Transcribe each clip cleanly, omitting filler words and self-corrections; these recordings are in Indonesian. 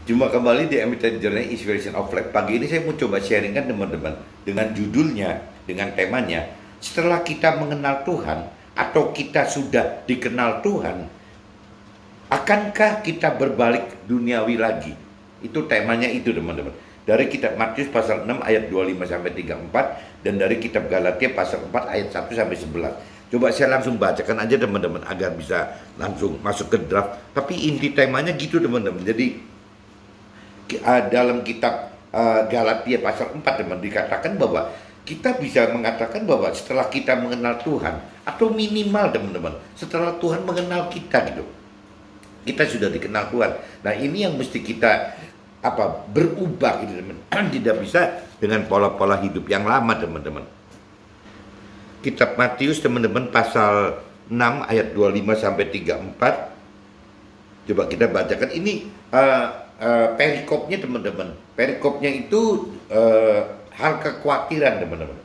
Jumpa kembali di Emiten Journey Inspiration of Life. Pagi ini saya mau coba sharingkan teman-teman dengan judulnya, dengan temanya, setelah kita mengenal Tuhan atau kita sudah dikenal Tuhan, akankah kita berbalik duniawi lagi? Itu temanya itu teman-teman. Dari kitab Matius pasal 6 ayat 25 sampai 34 dan dari kitab Galatia pasal 4 ayat 1 sampai 11. Coba saya langsung bacakan aja teman-teman agar bisa langsung masuk ke draft. Tapi inti temanya gitu teman-teman. Jadi dalam kitab Galatia pasal 4 teman dikatakan bahwa kita bisa mengatakan bahwa setelah kita mengenal Tuhan atau minimal teman-teman setelah Tuhan mengenal kita gitu, kita sudah dikenal Tuhan. Nah ini yang mesti kita berubah gitu teman. Tidak bisa dengan pola-pola hidup yang lama teman-teman. Kitab Matius teman-teman pasal 6 ayat 25 sampai 34. Coba kita bacakan ini perikopnya teman-teman. Perikopnya itu hal kekhawatiran teman-teman.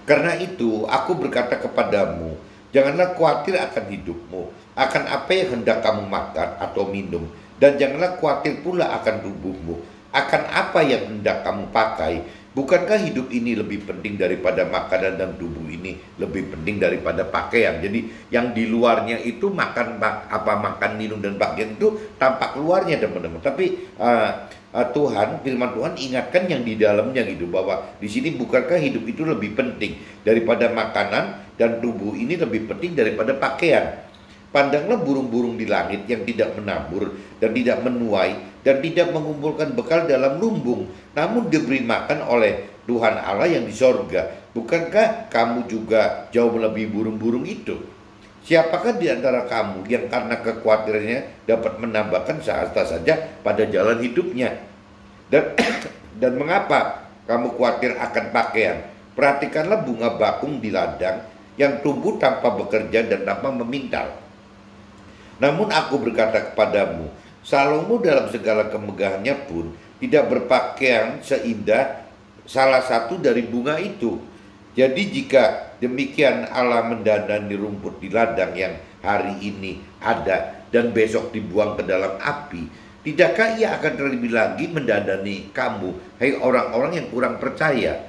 Karena itu aku berkata kepadamu, janganlah khawatir akan hidupmu, akan apa yang hendak kamu makan atau minum, dan janganlah khawatir pula akan tubuhmu, akan apa yang hendak kamu pakai. Bukankah hidup ini lebih penting daripada makanan dan tubuh ini lebih penting daripada pakaian? Jadi yang di luarnya itu makan minum dan pakaian itu tampak luarnya teman-teman. Tapi Tuhan, firman Tuhan ingatkan yang di dalamnya gitu, bahwa di sini bukankah hidup itu lebih penting daripada makanan dan tubuh ini lebih penting daripada pakaian. Pandanglah burung-burung di langit yang tidak menabur dan tidak menuai dan tidak mengumpulkan bekal dalam lumbung, namun diberi makan oleh Tuhan Allah yang di sorga. Bukankah kamu juga jauh melebihi burung-burung itu? Siapakah di antara kamu yang karena kekhawatirannya dapat menambahkan sehasta saja pada jalan hidupnya? Dan mengapa kamu khawatir akan pakaian? Perhatikanlah bunga bakung di ladang yang tumbuh tanpa bekerja dan tanpa memintal. Namun aku berkata kepadamu, Salomo dalam segala kemegahannya pun tidak berpakaian seindah salah satu dari bunga itu. Jadi jika demikian Allah mendandani rumput di ladang yang hari ini ada dan besok dibuang ke dalam api, tidakkah ia akan terlebih lagi mendandani kamu, hai orang-orang yang kurang percaya?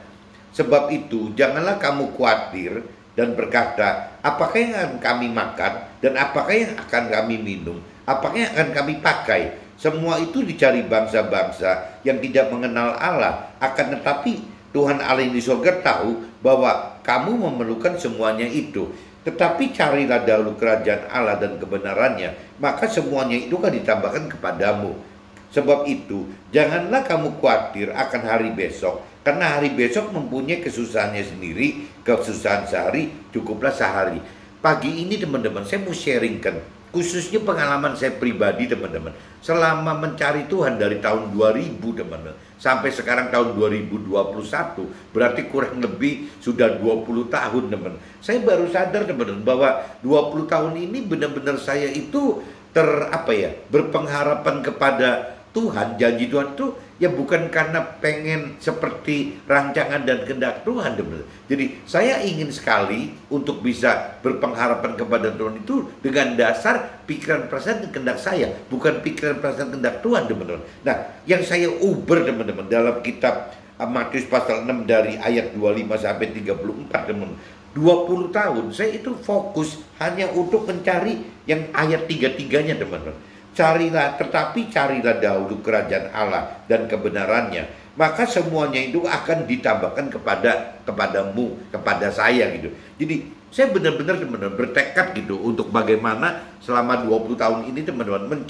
Sebab itu janganlah kamu khawatir dan berkata, apakah yang akan kami makan dan apakah yang akan kami minum, apakah yang akan kami pakai? Semua itu dicari bangsa-bangsa yang tidak mengenal Allah. Akan tetapi Tuhan Allah yang di surga tahu bahwa kamu memerlukan semuanya itu. Tetapi carilah dahulu kerajaan Allah dan kebenarannya, maka semuanya itu akan ditambahkan kepadamu. Sebab itu janganlah kamu khawatir akan hari besok, karena hari besok mempunyai kesusahannya sendiri. Kesusahan sehari cukuplah sehari. Pagi ini teman-teman saya mau sharingkan khususnya pengalaman saya pribadi teman-teman, selama mencari Tuhan dari tahun 2000 teman-teman sampai sekarang tahun 2021, berarti kurang lebih sudah 20 tahun teman. Saya baru sadar teman-teman bahwa 20 tahun ini benar-benar saya itu berpengharapan kepada Tuhan, janji Tuhan itu ya bukan karena pengen seperti rancangan dan kehendak Tuhan teman-teman. Jadi saya ingin sekali untuk bisa berpengharapan kepada Tuhan itu dengan dasar pikiran perasaan dan kehendak saya, bukan pikiran perasaan kehendak Tuhan teman-teman. Nah yang saya uber teman-teman dalam kitab Matius pasal 6 dari ayat 25 sampai 34 teman-teman, 20 tahun saya itu fokus hanya untuk mencari yang ayat 3-3-nya teman-teman. Tetapi carilah dahulu kerajaan Allah dan kebenarannya, maka semuanya itu akan ditambahkan kepadamu, kepada saya gitu. Jadi saya benar-benar teman-teman bertekad gitu untuk bagaimana selama 20 tahun ini teman-teman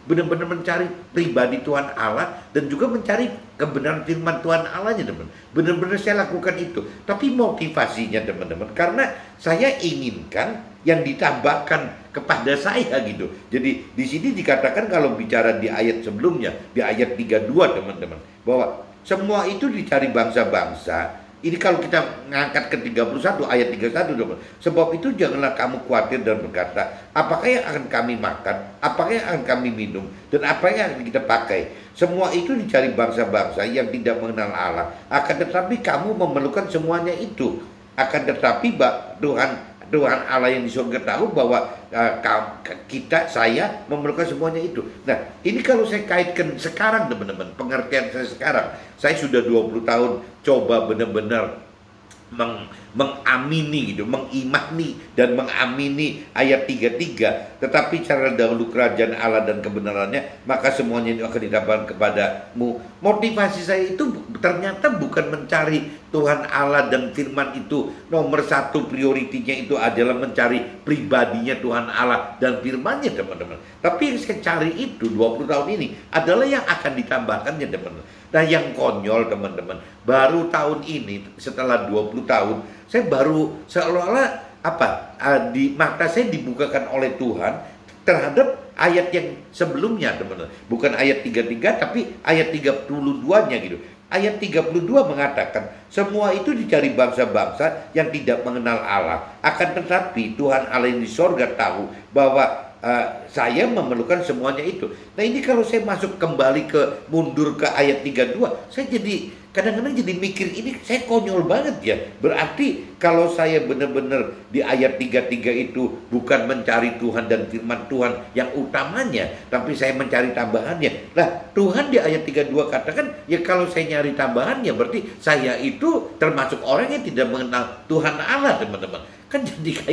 benar-benar mencari pribadi Tuhan Allah dan juga mencari kebenaran firman Tuhan Allahnya teman-teman. Benar-benar saya lakukan itu. Tapi motivasinya teman-teman karena saya inginkan yang ditambahkan kepada saya gitu. Jadi di sini dikatakan kalau bicara di ayat sebelumnya, di ayat 32 teman-teman, bahwa semua itu dicari bangsa-bangsa. Ini kalau kita ngangkat ke 31 ayat 31 teman. Sebab itu janganlah kamu khawatir dan berkata, apakah yang akan kami makan, apakah yang akan kami minum, dan apa yang akan kita pakai. Semua itu dicari bangsa-bangsa yang tidak mengenal Allah. Akan tetapi kamu memerlukan semuanya itu. Akan tetapi Tuhan Tuhan Allah yang di surga tahu bahwa saya memerlukan semuanya itu. Nah, ini kalau saya kaitkan sekarang teman-teman, pengertian saya sekarang, saya sudah 20 tahun coba benar-benar mengamini gitu, mengimani dan mengamini ayat 33. Tetapi cara dahulu kerajaan Allah dan kebenarannya, maka semuanya ini akan ditambahkan kepadamu. Motivasi saya itu ternyata bukan mencari Tuhan Allah dan firman itu. Nomor satu prioritinya itu adalah mencari pribadinya Tuhan Allah dan firmannya, teman-teman. Tapi yang saya cari itu 20 tahun ini adalah yang akan ditambahkannya, teman-teman. Nah, yang konyol, teman-teman, baru tahun ini setelah 20 tahun saya baru seolah-olah di mata saya dibukakan oleh Tuhan terhadap ayat yang sebelumnya, teman-teman. Bukan ayat 33 tapi ayat 32-nya gitu. Ayat 32 mengatakan, semua itu dicari bangsa-bangsa yang tidak mengenal Allah. Akan tetapi Tuhan Allah yang di sorga tahu bahwa saya memerlukan semuanya itu. Nah, ini kalau saya masuk kembali mundur ke ayat 32, saya jadi kadang-kadang jadi mikir, ini saya konyol banget ya. Berarti kalau saya benar-benar di ayat 33 itu bukan mencari Tuhan dan firman Tuhan yang utamanya, tapi saya mencari tambahannya. Nah, Tuhan di ayat 32 katakan, ya kalau saya nyari tambahannya berarti saya itu termasuk orang yang tidak mengenal Tuhan Allah, teman-teman. Kan jadi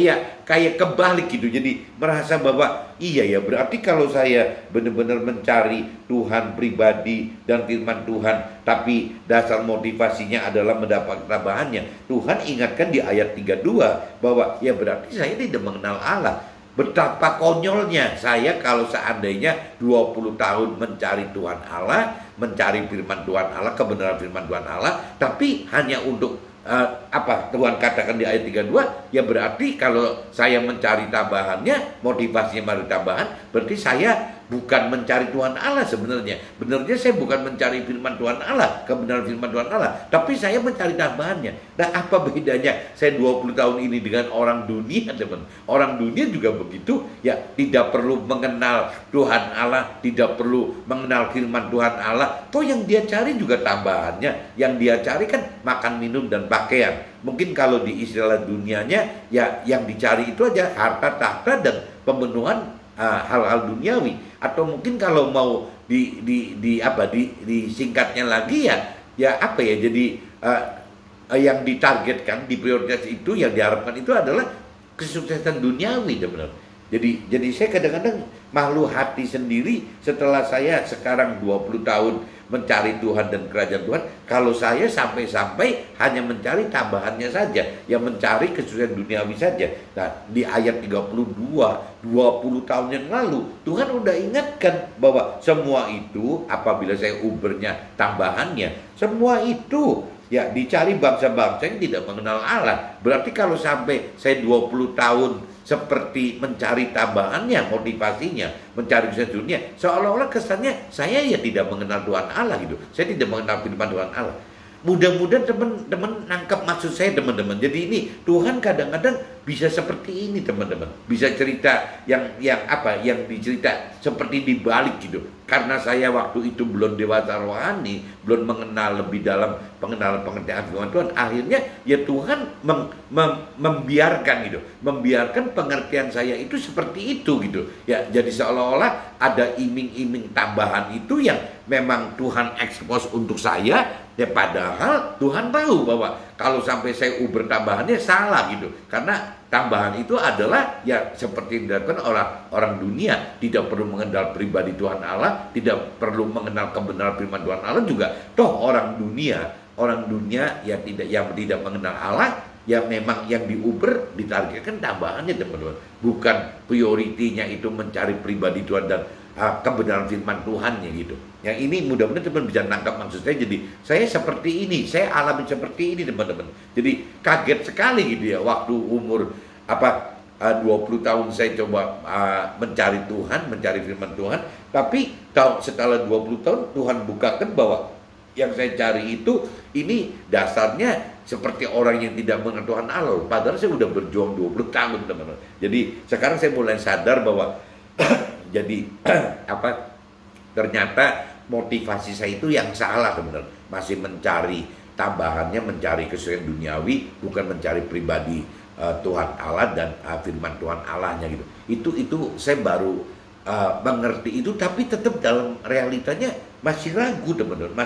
kayak kebalik gitu. Jadi merasa bahwa iya ya, berarti kalau saya benar-benar mencari Tuhan pribadi dan firman Tuhan, tapi dasar motivasinya adalah mendapat tambahannya. Tuhan ingatkan di ayat 32 bahwa ya berarti saya tidak mengenal Allah. Betapa konyolnya saya kalau seandainya 20 tahun mencari Tuhan Allah, mencari firman Tuhan Allah, kebenaran firman Tuhan Allah, tapi hanya untuk Tuhan katakan di ayat 32, ya berarti kalau saya mencari tambahannya, motivasinya mencari tambahan, berarti saya bukan mencari Tuhan Allah sebenarnya. Benarnya saya bukan mencari firman Tuhan Allah, kebenaran firman Tuhan Allah, tapi saya mencari tambahannya. Nah, apa bedanya saya 20 tahun ini dengan orang dunia, teman? Orang dunia juga begitu, ya tidak perlu mengenal Tuhan Allah, tidak perlu mengenal firman Tuhan Allah. Toh yang dia cari juga tambahannya. Yang dia cari kan makan, minum, dan pakaian. Mungkin kalau di istilah dunianya, ya yang dicari itu aja harta tahta dan pemenuhan hal-hal duniawi. Atau mungkin kalau mau disingkatnya lagi ya jadi yang ditargetkan di prioritas itu, yang diharapkan itu adalah kesuksesan duniawi, teman-teman. Jadi saya kadang-kadang malu hati sendiri setelah saya sekarang 20 tahun mencari Tuhan dan kerajaan Tuhan, kalau saya sampai-sampai hanya mencari tambahannya saja, yang mencari kesuksesan duniawi saja. Nah, di ayat 32, 20 tahun yang lalu, Tuhan udah ingatkan bahwa semua itu apabila saya ubernya tambahannya, semua itu ya dicari bangsa-bangsa yang tidak mengenal Allah. Berarti kalau sampai saya 20 tahun seperti mencari tambahannya, motivasinya, mencari kesuksesan dunia, seolah-olah kesannya saya ya tidak mengenal Tuhan Allah gitu. Saya tidak mengenal firman Tuhan Allah. Mudah-mudahan teman-teman nangkep maksud saya, teman-teman. Jadi ini Tuhan kadang-kadang bisa seperti ini, teman-teman. Bisa cerita yang dicerita seperti dibalik gitu. Karena saya waktu itu belum dewasa rohani, belum mengenal lebih dalam pengertian firman Tuhan. Akhirnya ya Tuhan membiarkan gitu, membiarkan pengertian saya itu seperti itu gitu. Ya, jadi seolah-olah ada iming-iming tambahan itu yang memang Tuhan expose untuk saya. Ya padahal Tuhan tahu bahwa kalau sampai saya uber tambahannya salah gitu. Karena tambahan itu adalah ya seperti dilakukan orang dunia, tidak perlu mengenal pribadi Tuhan Allah, tidak perlu mengenal kebenaran firman Tuhan Allah juga. Toh orang dunia ya yang tidak mengenal Allah, ya memang yang diuber ditargetkan tambahannya, teman-teman. Bukan prioritinya itu mencari pribadi Tuhan dan kebenaran firman Tuhannya gitu. Yang ini mudah-mudahan teman bisa nangkap maksud saya. Jadi saya seperti ini, saya alami seperti ini, teman-teman. Jadi kaget sekali gitu ya, waktu umur 20 tahun saya coba mencari Tuhan, mencari firman Tuhan, tapi setelah 20 tahun Tuhan bukakan bahwa yang saya cari itu ini dasarnya seperti orang yang tidak mengenal Tuhan Allah. Padahal saya udah berjuang 20 tahun, teman-teman. Jadi sekarang saya mulai sadar bahwa jadi ternyata motivasi saya itu yang salah, teman-teman. Masih mencari tambahannya, mencari kesuksesan duniawi, bukan mencari pribadi Tuhan Allah dan firman Tuhan Allahnya gitu. Itu saya baru mengerti itu, tapi tetap dalam realitanya masih ragu teman-teman,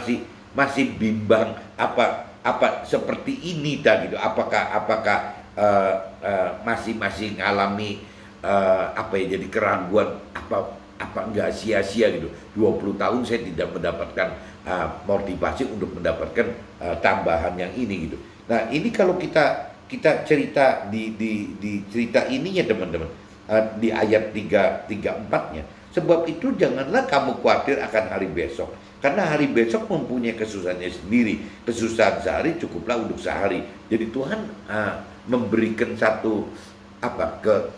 masih bimbang apa seperti ini dah gitu. Apakah masih ngalami jadi keraguan apa enggak sia-sia gitu. 20 tahun saya tidak mendapatkan motivasi untuk mendapatkan tambahan yang ini gitu. Nah, ini kalau kita cerita di cerita ininya teman-teman, di ayat 3-4-nya. Sebab itu janganlah kamu khawatir akan hari besok, karena hari besok mempunyai kesusahannya sendiri. Kesusahan sehari cukuplah untuk sehari. Jadi Tuhan memberikan satu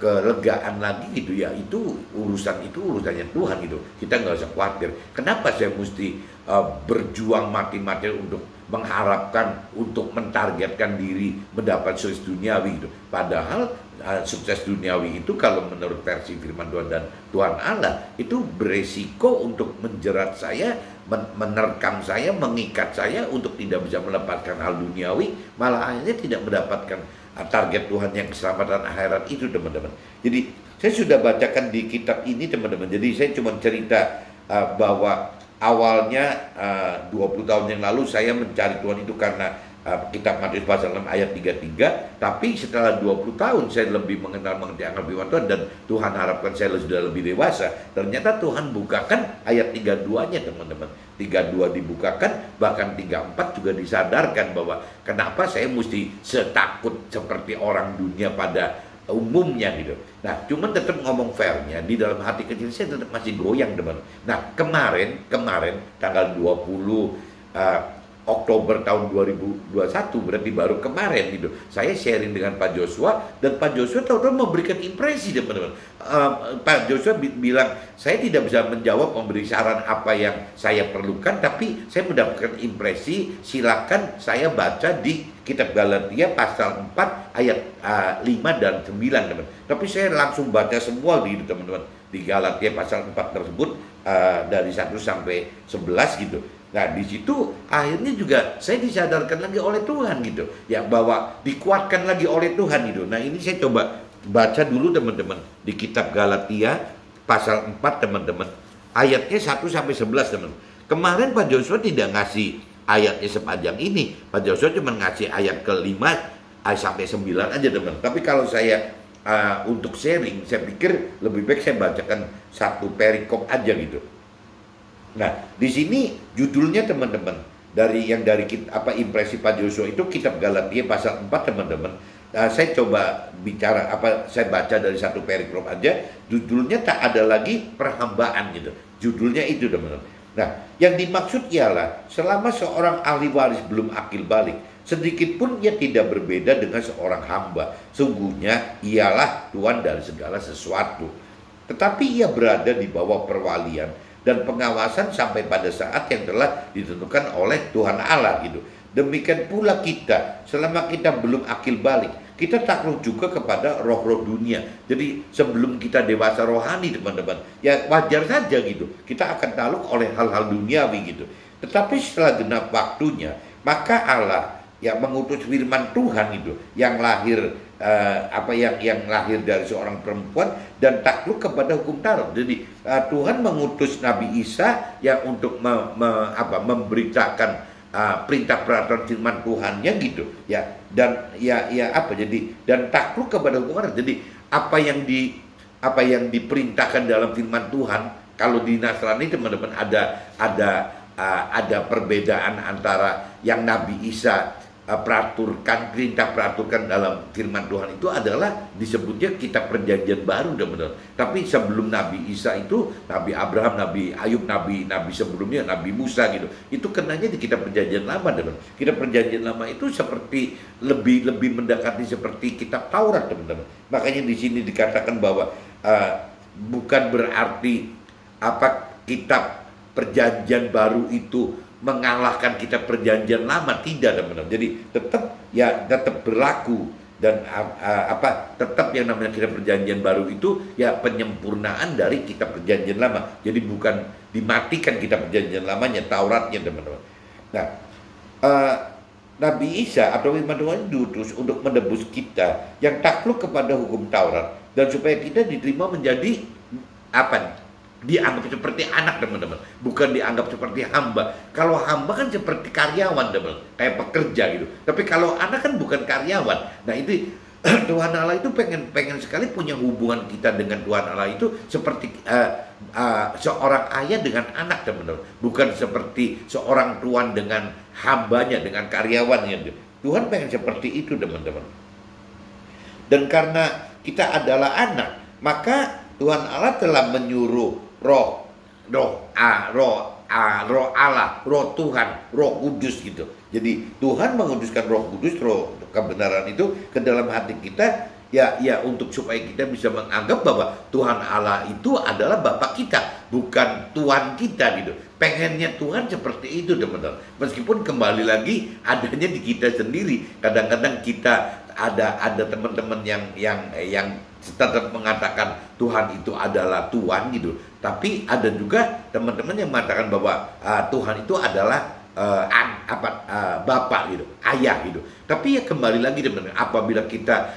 kelegaan lagi gitu ya. Itu urusannya Tuhan gitu. Kita nggak usah khawatir. Kenapa saya mesti berjuang mati-matian untuk mengharapkan, untuk mentargetkan diri mendapat sukses duniawi gitu. Padahal sukses duniawi itu kalau menurut versi firman Tuhan dan Tuhan Allah itu beresiko untuk menjerat saya, menerkam saya, mengikat saya untuk tidak bisa melepaskan hal duniawi, malah akhirnya tidak mendapatkan target Tuhan yang keselamatan akhirat itu teman-teman. Jadi saya sudah bacakan di kitab ini teman-teman. Jadi saya cuma cerita bahwa awalnya 20 tahun yang lalu saya mencari Tuhan itu karena kitab Matius pasal 6 ayat 33. Tapi setelah 20 tahun saya lebih mengerti akan firman Tuhan, dan Tuhan harapkan saya sudah lebih dewasa. Ternyata Tuhan bukakan ayat 32-nya teman-teman. 32 dibukakan, bahkan 34 juga disadarkan bahwa kenapa saya mesti setakut seperti orang dunia pada umumnya gitu. Nah, cuman tetap ngomong fairnya, di dalam hati kecil saya tetap masih goyang teman. Nah, kemarin tanggal 20 Oktober tahun 2021, berarti baru kemarin gitu, saya sharing dengan Pak Joshua, dan Pak Joshua tahu-tahu memberikan impresi teman-teman. Pak Joshua bilang, saya tidak bisa menjawab, memberi saran apa yang saya perlukan, tapi saya mendapatkan impresi, silakan saya baca di kitab Galatia pasal 4 ayat 5 dan 9 teman. Tapi saya langsung baca semua gitu teman-teman, di Galatia pasal 4 tersebut, dari 1 sampai 11 gitu. Nah, di situ akhirnya juga saya disadarkan lagi oleh Tuhan gitu, ya, bahwa dikuatkan lagi oleh Tuhan gitu. Nah, ini saya coba baca dulu teman-teman di kitab Galatia pasal 4 teman-teman. Ayatnya 1 sampai 11 teman. Kemarin Pak Joshua tidak ngasih ayatnya sepanjang ini. Pak Joshua cuma ngasih ayat ke-5 sampai 9 aja teman. Tapi kalau saya untuk sharing, saya pikir lebih baik saya bacakan satu perikop aja gitu. Nah, di sini judulnya teman-teman, dari impresi Pak Joshua itu kitab Galatia pasal 4 teman-teman. Saya coba bicara saya baca dari satu perikop aja. Judulnya tak ada lagi perhambaan gitu. Judulnya itu teman-teman. Nah, yang dimaksud ialah selama seorang ahli waris belum akil balik, sedikit pun ia tidak berbeda dengan seorang hamba. Sungguhnya ialah tuan dari segala sesuatu. Tetapi ia berada di bawah perwalian dan pengawasan sampai pada saat yang telah ditentukan oleh Tuhan Allah gitu. Demikian pula kita, selama kita belum akil balik, kita takluk juga kepada roh-roh dunia. Jadi sebelum kita dewasa rohani teman-teman, ya wajar saja gitu, kita akan takluk oleh hal-hal duniawi gitu. Tetapi setelah genap waktunya, maka Allah yang mengutus firman Tuhan itu yang lahir yang lahir dari seorang perempuan dan takluk kepada hukum Taurat. Jadi Tuhan mengutus Nabi Isa yang untuk memberitakan perintah peraturan firman Tuhannya gitu ya, dan dan takluk kepada hukum Taurat. Jadi apa yang diperintahkan dalam firman Tuhan, kalau di Nasrani teman-teman ada perbedaan antara yang Nabi Isa perintah peraturkan dalam firman Tuhan itu adalah disebutnya kitab perjanjian baru teman-teman. Tapi sebelum Nabi Isa itu Nabi Abraham, Nabi Ayub, Nabi sebelumnya Nabi Musa gitu, itu kenanya di kitab perjanjian lama teman-teman. Kitab perjanjian lama itu seperti lebih mendekati seperti kitab Taurat teman-teman. Makanya di sini dikatakan bahwa bukan berarti kitab perjanjian baru itu mengalahkan kitab perjanjian lama, tidak teman-teman. Jadi tetap berlaku, dan tetap yang namanya kitab perjanjian baru itu ya penyempurnaan dari kitab perjanjian lama. Jadi bukan dimatikan kitab perjanjian lamanya, Tauratnya teman-teman. Nah, Nabi Isa atau firman Tuhan diutus untuk menebus kita yang takluk kepada hukum Taurat, dan supaya kita diterima menjadi apa? Dianggap seperti anak, teman-teman, bukan dianggap seperti hamba. Kalau hamba kan seperti karyawan, teman, kayak pekerja gitu. Tapi kalau anak kan bukan karyawan. Nah itu Tuhan Allah itu pengen sekali punya hubungan kita dengan Tuhan Allah itu seperti seorang ayah dengan anak, teman-teman, bukan seperti seorang tuan dengan hambanya, dengan karyawannya. Tuhan pengen seperti itu, teman-teman. Dan karena kita adalah anak, maka Tuhan Allah telah menyuruh roh Allah, roh Tuhan, roh kudus gitu. Jadi Tuhan menguduskan roh kudus, roh kebenaran itu ke dalam hati kita, ya untuk supaya kita bisa menganggap bahwa Tuhan Allah itu adalah Bapa kita, bukan Tuhan kita gitu. Pengennya Tuhan seperti itu, teman-teman. Meskipun kembali lagi adanya di kita sendiri. Kadang-kadang kita ada teman-teman yang tetap mengatakan Tuhan itu adalah Tuhan gitu. Tapi ada juga teman-teman yang mengatakan bahwa Tuhan itu adalah Bapak gitu, ayah gitu. Tapi ya kembali lagi, teman-teman, apabila kita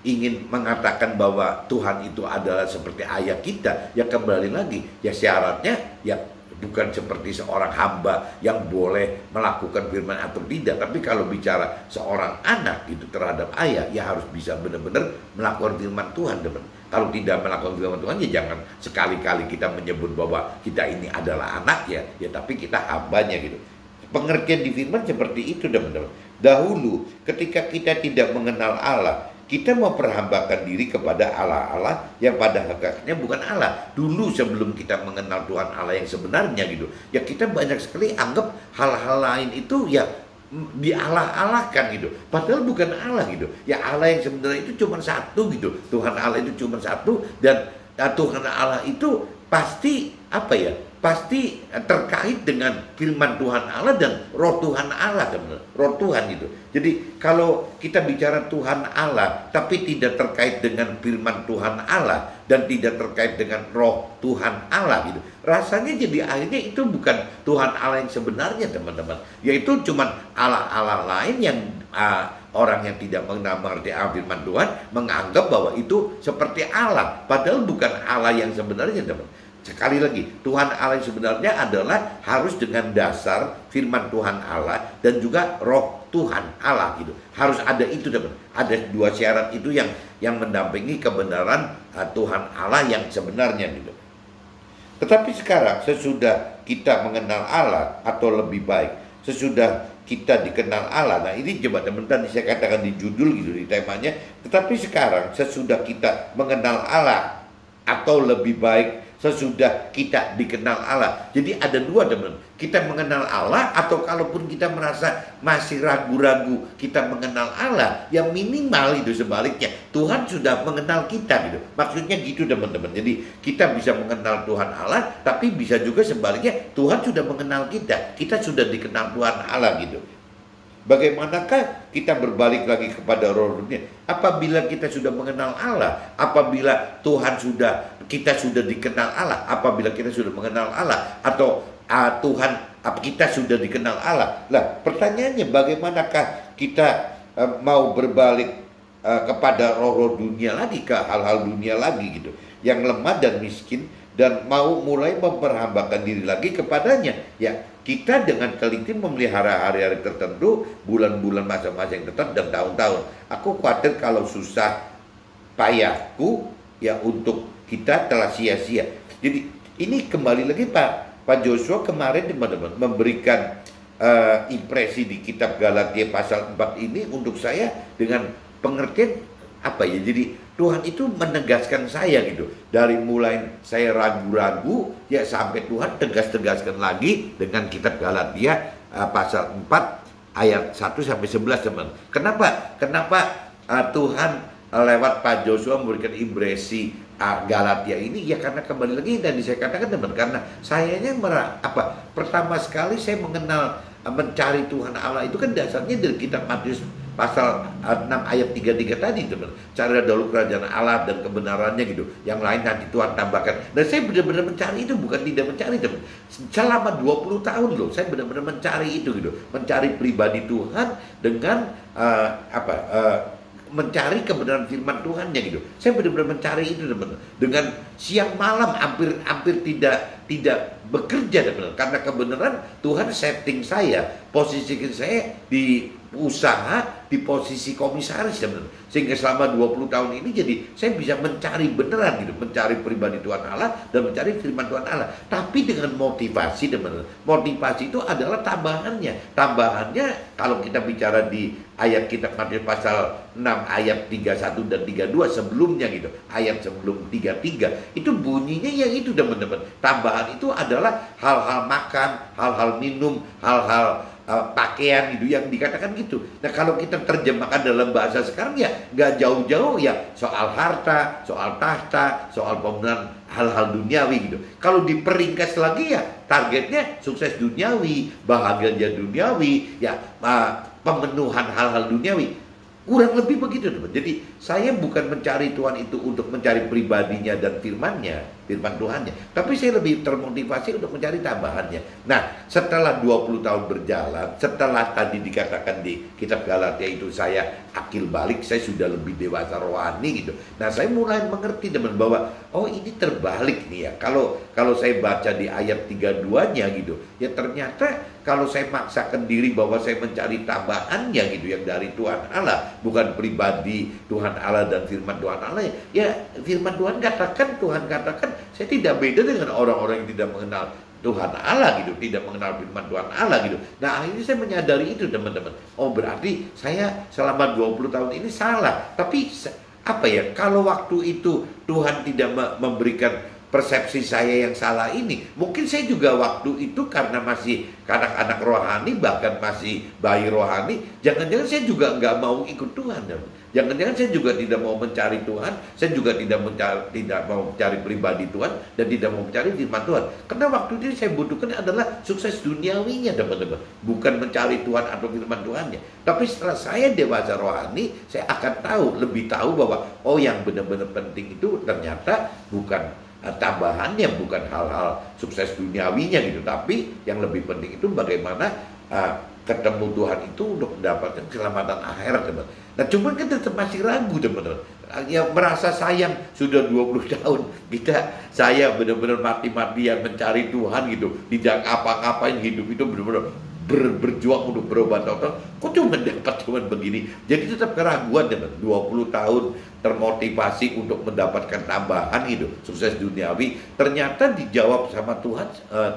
ingin mengatakan bahwa Tuhan itu adalah seperti ayah kita, ya kembali lagi, ya syaratnya ya bukan seperti seorang hamba yang boleh melakukan firman atau tidak. Tapi kalau bicara seorang anak gitu terhadap ayah, ya harus bisa benar-benar melakukan firman Tuhan, teman. Kalau tidak melakukan firman Tuhan, ya jangan sekali-kali kita menyebut bahwa kita ini adalah anak ya tapi kita hambanya gitu. Pengertian di firman seperti itu, teman-teman. Dahulu ketika kita tidak mengenal Allah, kita memperhambakan diri kepada Allah-Allah yang pada hakikatnya bukan Allah. Dulu sebelum kita mengenal Tuhan Allah yang sebenarnya gitu, ya kita banyak sekali anggap hal-hal lain itu ya dialah-alahkan gitu. Padahal bukan Allah gitu. Ya Allah yang sebenarnya itu cuma satu gitu. Tuhan Allah itu cuma satu, dan Tuhan Allah itu pasti apa ya? Pasti terkait dengan firman Tuhan Allah dan roh Tuhan Allah, teman-teman. Roh Tuhan gitu. Jadi kalau kita bicara Tuhan Allah tapi tidak terkait dengan firman Tuhan Allah dan tidak terkait dengan roh Tuhan Allah gitu, rasanya jadi akhirnya itu bukan Tuhan Allah yang sebenarnya, teman-teman. Yaitu cuman Allah-Allah lain yang orang yang tidak mengerti firman Tuhan menganggap bahwa itu seperti Allah, padahal bukan Allah yang sebenarnya, teman. Sekali lagi, Tuhan Allah yang sebenarnya adalah harus dengan dasar firman Tuhan Allah dan juga roh Tuhan Allah gitu. Harus ada itu, teman. Ada dua syarat itu yang mendampingi kebenaran Tuhan Allah yang sebenarnya gitu. Tetapi sekarang sesudah kita mengenal Allah, atau lebih baik sesudah kita dikenal Allah. Nah ini coba teman-teman, saya katakan di judul gitu, di temanya. Tetapi sekarang sesudah kita mengenal Allah, atau lebih baik sesudah kita dikenal Allah. Jadi ada dua, teman. Kita mengenal Allah, atau kalaupun kita merasa masih ragu-ragu kita mengenal Allah, yang minimal itu sebaliknya Tuhan sudah mengenal kita gitu. Maksudnya gitu, teman-teman. Jadi kita bisa mengenal Tuhan Allah, tapi bisa juga sebaliknya Tuhan sudah mengenal kita. Kita sudah dikenal Tuhan Allah gitu. Bagaimanakah kita berbalik lagi kepada roh dunia? Apabila kita sudah mengenal Allah, apabila kita sudah dikenal Allah, apabila kita sudah mengenal Allah, atau kita sudah dikenal Allah. Lah, pertanyaannya, bagaimanakah kita mau berbalik kepada roh dunia lagi, ke hal-hal dunia lagi gitu, yang lemah dan miskin, dan mau mulai memperhambakan diri lagi kepadanya? Ya, kita dengan teliti memelihara hari-hari tertentu, bulan-bulan, masa-masa yang tetap, dan tahun-tahun. Aku khawatir kalau susah payahku ya untuk kita telah sia-sia. Jadi ini kembali lagi Pak Joshua kemarin, teman-teman, memberikan impresi di kitab Galatia pasal 4 ini untuk saya dengan pengertian apa ya? Jadi Tuhan itu menegaskan saya gitu. Dari mulai saya ragu-ragu ya sampai Tuhan tegas-tegaskan lagi dengan kitab Galatia pasal 4 ayat 1 sampai 11, teman. Kenapa Tuhan lewat Pak Joshua memberikan impresi Galatia ini? Ya karena kembali lagi dan saya katakan, teman, karena sayanya pertama sekali saya mencari Tuhan Allah itu kan dasarnya dari kitab Matius pasal 6 ayat 33 tadi teman. Carilah dahulu kerajaan Allah dan kebenarannya gitu. Yang lain nanti Tuhan tambahkan. Dan saya benar-benar mencari itu, bukan tidak mencari teman. Selama 20 tahun loh, saya benar-benar mencari itu gitu. Mencari pribadi Tuhan dengan mencari kebenaran firman Tuhannya gitu. Saya benar-benar mencari itu teman-teman. Dengan siang malam hampir tidak bekerja teman-teman. Karena kebenaran Tuhan setting saya, posisikan saya di usaha, di posisi komisaris teman-teman. Sehingga selama 20 tahun ini jadi saya bisa mencari beneran gitu, mencari pribadi Tuhan Allah dan mencari firman Tuhan Allah. Tapi dengan motivasi teman-teman. Motivasi itu adalah tambahannya. Tambahannya kalau kita bicara di ayat kitab Matius pasal 6 ayat 31 dan 32 sebelumnya gitu. Ayat sebelum 33 itu bunyinya yang itu teman-teman. Tambahan itu adalah hal-hal makan, hal-hal minum, hal-hal pakaian gitu yang dikatakan gitu. Nah kalau kita terjemahkan dalam bahasa sekarang ya nggak jauh-jauh ya soal harta, soal tahta, soal pemenuhan hal-hal duniawi gitu. Kalau diperingkas lagi ya targetnya sukses duniawi, bahagia duniawi, ya pemenuhan hal-hal duniawi. Kurang lebih begitu teman. Jadi saya bukan mencari Tuhan itu untuk mencari pribadinya dan firman Tuhannya. Tapi saya lebih termotivasi untuk mencari tambahannya. Nah setelah 20 tahun berjalan, setelah tadi dikatakan di kitab Galatia itu saya akil balik, saya sudah lebih dewasa rohani gitu. Nah saya mulai mengerti teman bahwa oh ini terbalik nih ya. Kalau saya baca di ayat 32-nya gitu, ya ternyata kalau saya maksakan diri bahwa saya mencari tambahannya gitu yang dari Tuhan Allah, bukan pribadi Tuhan Allah dan firman Tuhan Allah, ya firman Tuhan katakan, Tuhan katakan saya tidak beda dengan orang-orang yang tidak mengenal Tuhan Allah gitu, tidak mengenal firman Tuhan Allah gitu. Nah akhirnya saya menyadari itu teman-teman. Oh berarti saya selama 20 tahun ini salah. Tapi apa ya, kalau waktu itu Tuhan tidak memberikan persepsi saya yang salah ini, mungkin saya juga waktu itu karena masih anak-anak rohani, bahkan masih bayi rohani, jangan-jangan saya juga nggak mau ikut Tuhan. Jangan-jangan saya juga tidak mau mencari Tuhan, saya juga tidak mau mencari pribadi Tuhan, dan tidak mau mencari firman Tuhan. Karena waktu itu saya butuhkan adalah sukses duniawinya teman-teman, bukan mencari Tuhan atau firman Tuhannya. Tapi setelah saya dewasa rohani, saya akan lebih tahu bahwa oh yang benar-benar penting itu ternyata bukan tambahannya, bukan hal-hal sukses duniawinya gitu, tapi yang lebih penting itu bagaimana ketemu Tuhan itu untuk mendapatkan keselamatan akhirat teman. Nah cuman kan tetap masih ragu teman-teman, ya merasa sayang sudah 20 tahun saya benar-benar mati-matian mencari Tuhan gitu, tidak apa-apain hidup itu benar-benar berjuang untuk berobat total, kok cuma dapat begini. Jadi tetap keraguan teman. 20 tahun termotivasi untuk mendapatkan tambahan itu sukses duniawi, ternyata dijawab sama Tuhan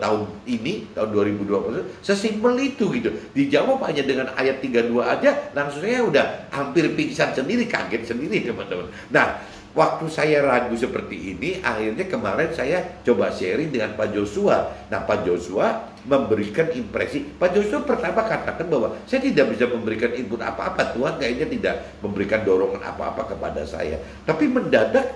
tahun 2020 sesimpel itu gitu. Dijawab hanya dengan ayat 32 aja, langsung saya udah hampir pingsan sendiri, kaget sendiri teman-teman. Nah waktu saya ragu seperti ini, akhirnya kemarin saya coba sharing dengan Pak Joshua. Nah Pak Joshua memberikan impresi. Pak Joshua pertama katakan bahwa saya tidak bisa memberikan input apa-apa. Tuhan kayaknya tidak memberikan dorongan apa-apa kepada saya. Tapi mendadak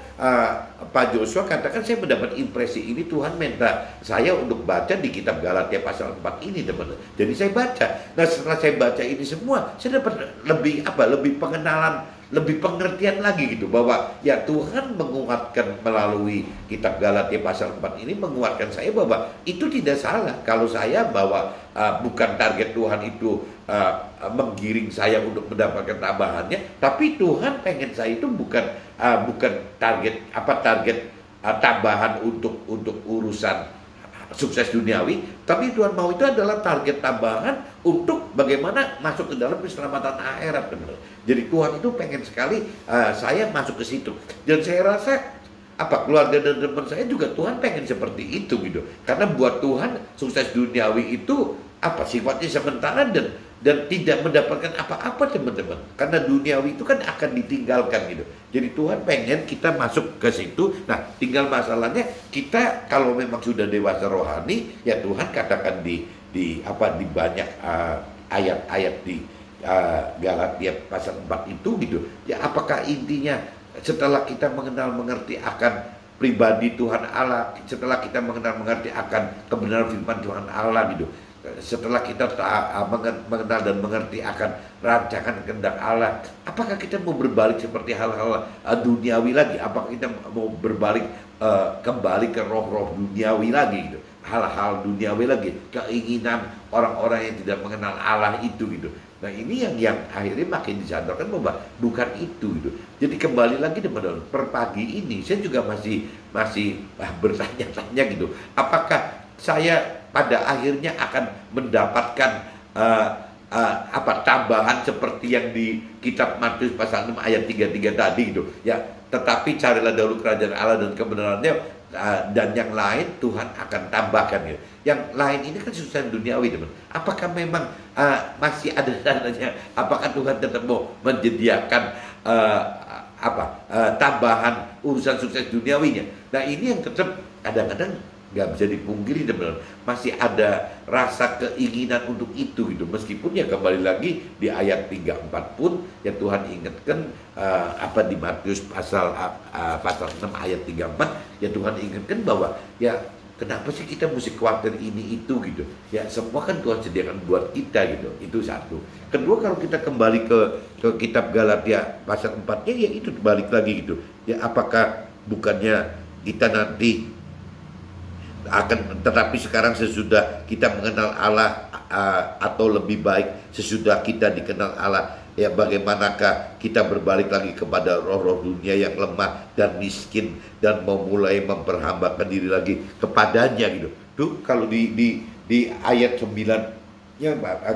Pak Joshua katakan saya mendapat impresi ini, Tuhan minta saya untuk baca di kitab Galatia pasal 4 ini teman-teman. Jadi saya baca. Nah setelah saya baca ini semua, saya dapat lebih pengenalan, lebih pengertian lagi gitu, bahwa ya Tuhan menguatkan melalui kitab Galatia pasal 4 ini, menguatkan saya bahwa itu tidak salah kalau saya bahwa bukan target Tuhan itu menggiring saya untuk mendapatkan tambahannya, tapi Tuhan pengen saya itu bukan target tambahan untuk urusan sukses duniawi, tapi Tuhan mau itu adalah target tambahan untuk bagaimana masuk ke dalam keselamatan akhirat benar. Jadi Tuhan itu pengen sekali saya masuk ke situ, dan saya rasa keluarga dan teman saya juga Tuhan pengen seperti itu gitu. Karena buat Tuhan sukses duniawi itu sifatnya sementara dan tidak mendapatkan apa-apa teman-teman. Karena duniawi itu kan akan ditinggalkan gitu. Jadi Tuhan pengen kita masuk ke situ. Nah, tinggal masalahnya kita kalau memang sudah dewasa rohani, ya Tuhan katakan di banyak ayat-ayat di Galatia pasal 4 itu gitu. Ya apakah intinya setelah kita mengerti akan pribadi Tuhan Allah, setelah kita mengerti akan kebenaran firman Tuhan Allah gitu, setelah kita mengenal dan mengerti akan rancangan kehendak Allah, apakah kita mau berbalik seperti hal-hal duniawi lagi? Apakah kita mau berbalik kembali ke roh-roh duniawi lagi gitu? Hal-hal duniawi lagi, keinginan orang-orang yang tidak mengenal Allah itu gitu. Nah ini yang akhirnya makin disadarkan bahwa bukan itu gitu. Jadi kembali lagi teman-teman, per pagi ini saya juga masih bertanya-tanya gitu. Apakah saya pada akhirnya akan mendapatkan tambahan seperti yang di kitab Matius pasal 6 ayat 33 tadi gitu. Ya, tetapi carilah dahulu kerajaan Allah dan kebenarannya, dan yang lain Tuhan akan tambahkan gitu. Yang lain ini kan susah duniawi teman. Apakah memang masih ada dananya? Apakah Tuhan tetap mau menyediakan tambahan urusan sukses duniawinya? Nah ini yang tetap kadang-kadang nggak bisa dipungkiri teman-teman, masih ada rasa keinginan untuk itu gitu. Meskipun ya kembali lagi di ayat 34 pun ya Tuhan ingatkan di Matius pasal 6 ayat 34 ya Tuhan ingatkan bahwa ya kenapa sih kita mesti khawatir ini itu gitu. Ya semua kan Tuhan sediakan buat kita gitu. Itu satu. Kedua, kalau kita kembali ke kitab Galatia pasal 4-nya ya itu balik lagi gitu. Ya apakah bukannya kita nanti akan, tetapi sekarang sesudah kita mengenal Allah, atau lebih baik sesudah kita dikenal Allah, ya bagaimanakah kita berbalik lagi kepada roh-roh dunia yang lemah dan miskin dan mau mulai memperhambakan diri lagi kepadanya gitu. Tuh kalau di ayat 9-nya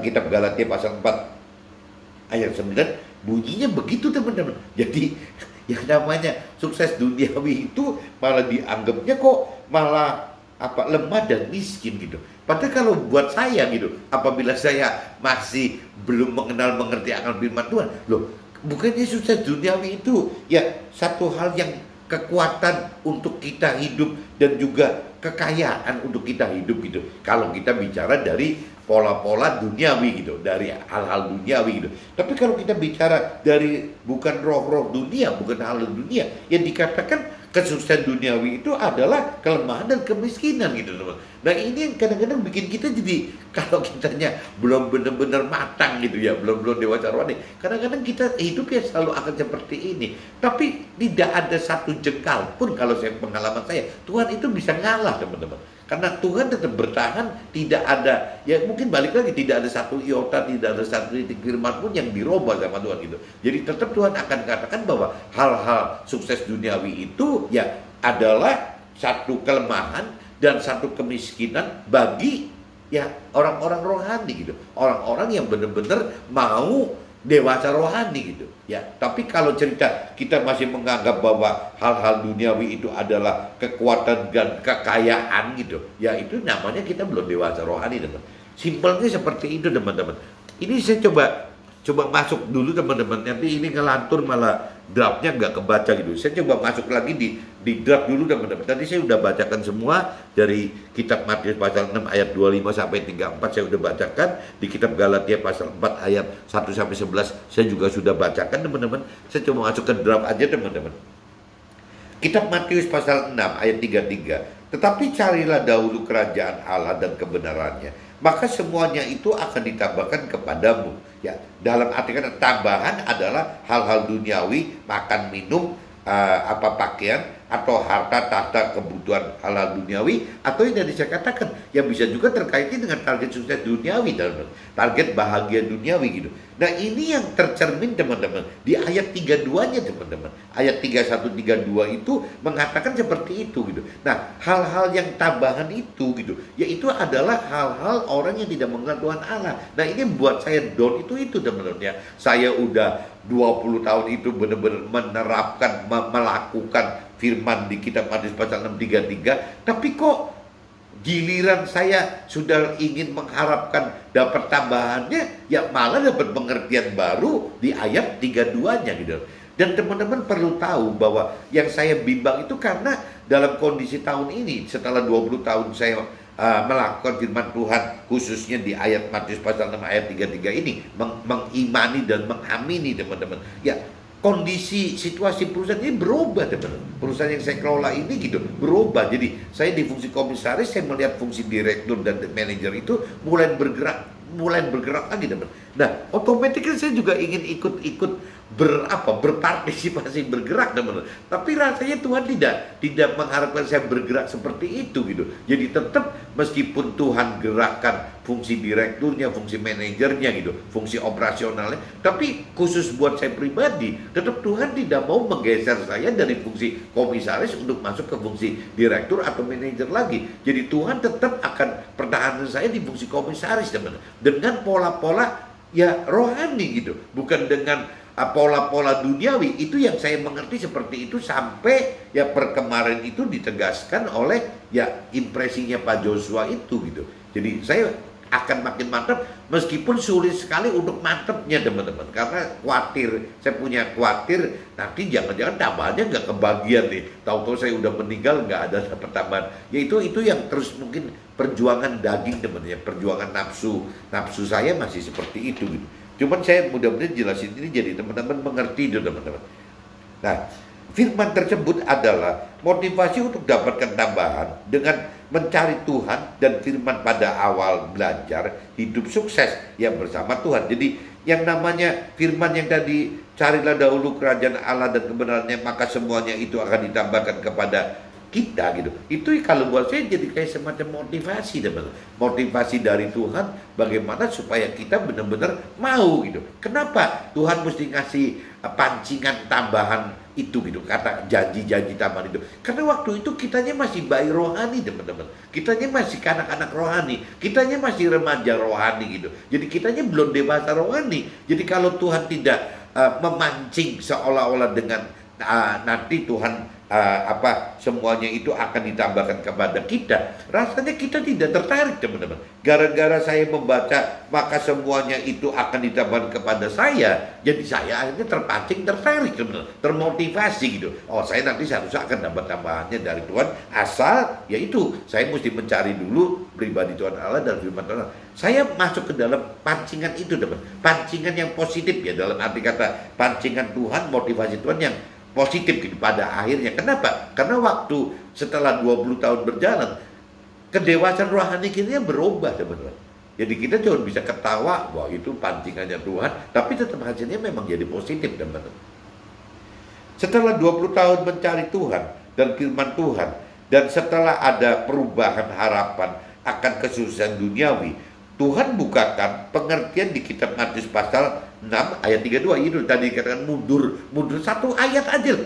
kitab Galatia pasal 4 ayat 9 bunyinya begitu teman-teman. Jadi yang namanya sukses duniawi itu malah dianggapnya kok malah lemah dan miskin gitu. Padahal kalau buat saya gitu, apabila saya masih belum mengerti akan firman Tuhan, loh, bukannya sukses duniawi itu ya satu hal yang kekuatan untuk kita hidup dan juga kekayaan untuk kita hidup gitu. Kalau kita bicara dari pola-pola duniawi gitu, dari hal-hal duniawi gitu. Tapi kalau kita bicara dari bukan roh-roh dunia, bukan hal dunia, yang dikatakan kesuksesan duniawi itu adalah kelemahan dan kemiskinan gitu teman. Nah ini yang kadang-kadang bikin kita jadi, kalau kitanya belum benar-benar matang gitu ya, belum dewasa rohani, kadang-kadang kita hidup ya selalu akan seperti ini. Tapi tidak ada satu jengkal pun, kalau saya pengalaman saya, Tuhan itu bisa ngalah teman-teman. Karena Tuhan tetap bertahan, tidak ada, ya mungkin balik lagi, tidak ada satu iota, tidak ada satu titik firman pun yang dirubah sama Tuhan gitu. Jadi tetap Tuhan akan katakan bahwa hal-hal sukses duniawi itu ya adalah satu kelemahan dan satu kemiskinan bagi ya orang-orang rohani gitu. Orang-orang yang benar-benar mau dewasa rohani gitu. Ya, tapi kalau cerita kita masih menganggap bahwa hal-hal duniawi itu adalah kekuatan dan kekayaan gitu, ya itu namanya kita belum dewasa rohani teman. Simpelnya seperti itu teman-teman. Ini saya coba masuk dulu teman-teman. Nanti ini ngelantur malah draftnya nggak kebaca gitu. Saya coba masuk lagi di draft dulu teman-teman. Tadi saya udah bacakan semua dari kitab Matius pasal 6 ayat 25 sampai 34 saya udah bacakan. Di kitab Galatia pasal 4 ayat 1 sampai 11 saya juga sudah bacakan teman-teman. Saya coba masuk ke draft aja teman-teman. Kitab Matius pasal 6 ayat 33. Tetapi carilah dahulu kerajaan Allah dan kebenarannya, maka semuanya itu akan ditambahkan kepadamu. Ya, dalam arti kata tambahan adalah hal-hal duniawi, makan, minum, pakaian, atau harta, tahta, kebutuhan hal-hal duniawi, atau yang tadi saya katakan yang bisa juga terkaitnya dengan target sukses duniawi, target bahagia duniawi gitu. Nah ini yang tercermin teman-teman di ayat 32-nya teman-teman. Ayat 31 32 itu mengatakan seperti itu gitu. Nah hal-hal yang tambahan itu gitu, yaitu adalah hal-hal orang yang tidak mengenal Tuhan Allah. Nah ini buat saya down itu teman-teman ya. Saya udah 20 tahun itu benar-benar menerapkan, melakukan firman di kitab Matius pasal 6:33, tapi kok giliran saya sudah ingin mengharapkan dapat tambahannya, ya malah dapat pengertian baru di ayat 32-nya gitu. Dan teman-teman perlu tahu bahwa yang saya bimbang itu karena dalam kondisi tahun ini, setelah 20 tahun saya melakukan firman Tuhan, khususnya di ayat Matius pasal 6 ayat 33 ini, mengimani dan mengamini teman-teman. Ya, kondisi situasi perusahaan ini berubah, teman-teman. Perusahaan yang saya kelola ini gitu berubah. Jadi saya di fungsi komisaris, saya melihat fungsi direktur dan manajer itu mulai bergerak lagi, teman. Nah, otomatis saya juga ingin ikut berpartisipasi, bergerak, teman. Tapi rasanya Tuhan tidak mengharapkan saya bergerak seperti itu gitu. Jadi tetap meskipun Tuhan gerakkan fungsi direkturnya, fungsi manajernya gitu, fungsi operasionalnya, tapi khusus buat saya pribadi, tetap Tuhan tidak mau menggeser saya dari fungsi komisaris untuk masuk ke fungsi direktur atau manajer lagi. Jadi Tuhan tetap akan pertahanan saya di fungsi komisaris, teman, dengan pola-pola ya rohani gitu, bukan dengan pola-pola duniawi. Itu yang saya mengerti seperti itu sampai ya per kemarin itu ditegaskan oleh ya impresinya Pak Joshua itu gitu. Jadi saya akan makin mantap meskipun sulit sekali untuk mantapnya, teman-teman, karena saya punya khawatir nanti jangan-jangan tambahannya nggak kebagian nih, tahu-tahu saya udah meninggal nggak ada dapat tambahan. Ya itu yang terus mungkin perjuangan daging, teman-teman, ya, perjuangan nafsu saya masih seperti itu gitu. Cuman saya mudah-mudahan jelasin ini jadi teman-teman mengerti itu, teman-teman. Nah, firman tersebut adalah motivasi untuk dapatkan tambahan dengan mencari Tuhan dan firman pada awal belajar hidup sukses yang bersama Tuhan. Jadi yang namanya firman yang tadi, carilah dahulu kerajaan Allah dan kebenarannya, maka semuanya itu akan ditambahkan kepada kita gitu. Itu kalau buat saya jadi kayak semacam motivasi, teman-teman. Motivasi dari Tuhan bagaimana supaya kita benar-benar mau gitu. Kenapa Tuhan mesti ngasih pancingan tambahan itu gitu, kata janji-janji tambahan itu? Karena waktu itu kitanya masih bayi rohani, teman-teman. Kitanya masih kanak-kanak rohani, kitanya masih remaja rohani gitu. Jadi kitanya belum dewasa rohani. Jadi kalau Tuhan tidak memancing seolah-olah dengan nanti Tuhan semuanya itu akan ditambahkan kepada kita, rasanya kita tidak tertarik, teman-teman. Gara-gara saya membaca maka semuanya itu akan ditambahkan kepada saya, jadi saya akhirnya terpancing, tertarik, teman-teman, termotivasi gitu. Oh, saya nanti seharusnya akan dapat tambahannya dari Tuhan, asal yaitu saya mesti mencari dulu pribadi Tuhan Allah dan firman Tuhan. Saya masuk ke dalam pancingan itu, teman, pancingan yang positif ya, dalam arti kata pancingan Tuhan, motivasi Tuhan yang positif gitu pada akhirnya. Kenapa? Karena waktu setelah 20 tahun berjalan, kedewasaan rohani kita berubah, teman-teman. Jadi kita cuma bisa ketawa, wah itu pancingannya Tuhan, tapi tetap hasilnya memang jadi positif, teman-teman. Setelah 20 tahun mencari Tuhan dan firman Tuhan, dan setelah ada perubahan harapan akan kesuksesan duniawi, Tuhan bukakan pengertian di kitab Matius pasal 6 ayat 32. Itu tadi dikatakan mundur satu ayat aja,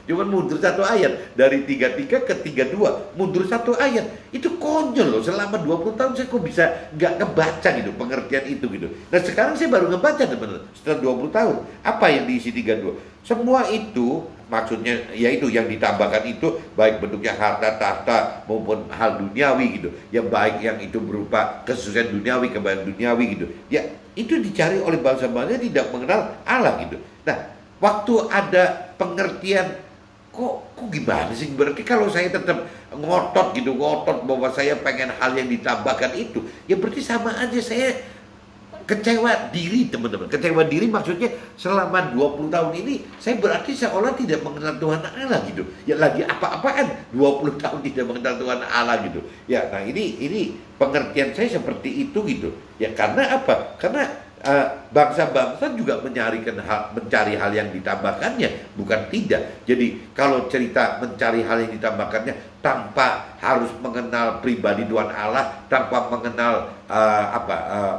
cuma mundur satu ayat dari 33 ke 32, mundur satu ayat. Itu konyol loh, selama 20 tahun saya kok bisa nggak ngebaca gitu pengertian itu gitu. Nah sekarang saya baru ngebaca, teman-teman, setelah 20 tahun apa yang diisi 32. Semua itu maksudnya yaitu yang ditambahkan itu baik bentuknya harta tahta maupun hal duniawi gitu, yang baik yang itu berupa kesuksesan duniawi, kebaikan duniawi gitu ya, itu dicari oleh bangsa-bangsa tidak mengenal Allah gitu. Nah waktu ada pengertian kok gimana sih, berarti kalau saya tetap ngotot bahwa saya pengen hal yang ditambahkan itu, ya berarti sama aja saya kecewa diri, teman-teman. Kecewa diri maksudnya selama 20 tahun ini saya berarti seolah tidak mengenal Tuhan Allah gitu. Ya lagi apa-apaan 20 tahun tidak mengenal Tuhan Allah gitu. Ya nah ini pengertian saya seperti itu gitu. Ya karena apa? Karena bangsa-bangsa juga mencari hal yang ditambahkannya, bukan tidak. Jadi kalau cerita mencari hal yang ditambahkannya tanpa harus mengenal pribadi Tuhan Allah, tanpa mengenal